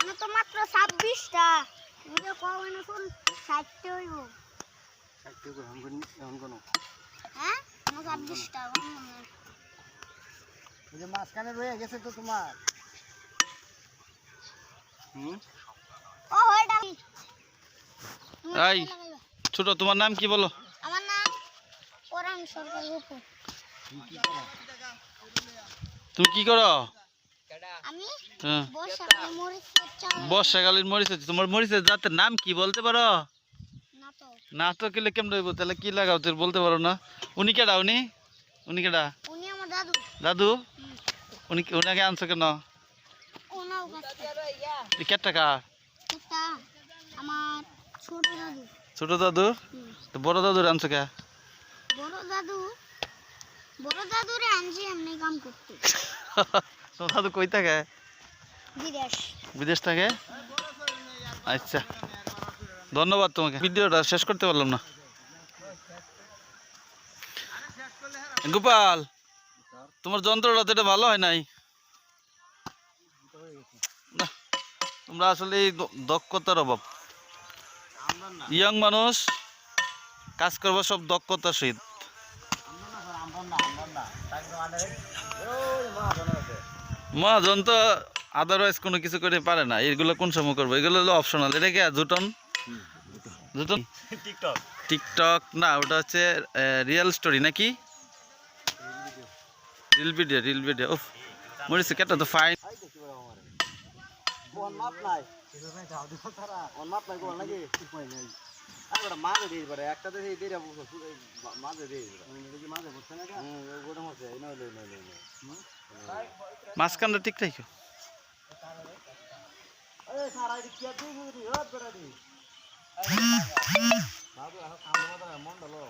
এনে তো মাত্র 26টা এটা কোন ফুল 60 হইব 60 কো हम কোন হ্যাঁ 26টা এই যে মাঝখানে রয়ে গেছে তো তোমার ও হয়টা এই ছোট তোমার নাম কি বলো? আমার নাম পরাণ সরকার উপর। তুমি কি করো? আমি হ্যাঁ বর্ষাকালে মরিচ চাষ। বর্ষাকালীন মরিচ। তোমার মরিচের জাতের নাম কি বলতে পারো? না তো না তো কেলে কেমন হইব? তাহলে কি লাগাও তোর বলতে পারো না? উনি কেডা? উনি কেডা? উনি আমার দাদু। দাদু? উনাকে আনছো কেন? ওনাও কাছে কেট টাকা? এটা আমার ছোট দাদু। ছোট দাদু? তো বড় দাদুর আনছো কে? বড় দাদুরে আনছি এমনি কাম করতে। তোমার দাদু কই থাকে? বিদেশ। বিদেশ থাকে? আচ্ছা ধন্যবাদ তোমাকে। ভিডিওটা শেষ করতে পারলাম না। গোপাল তোমার যন্ত্রটা তো এটা ভালো হয় নাই। না, তোমরা আসলে দক্ষতার অভাব। ইয়ং মানুষ কাজ করবো সব দক্ষতার সহিত। মহাজন তো আদারওয়াইজ কোনো কিছু করে পারে না। এগুলো কোন সময় করবো? এগুলো হলো অপশনাল। এটা কি জুটন? জুটন টিকটক না, ওটা হচ্ছে রিয়েল স্টোরি নাকি? Reel video. উফ মরিছে কেটা তো ফাইন। কোন মাপ নাই কোন মাপ নাই কোন লাগে উপায় নাই আর মাঝে দিয়ে পারে একটা তো এই দেরা মাঝে দিয়ে কি মাঝে বসছে না গোটা হচ্ছে এই নয় মাঝখানটা ঠিক রাখো। আরে সারা কি কি বুঝি হট বেড়া দি বাবু কাম মন ভালো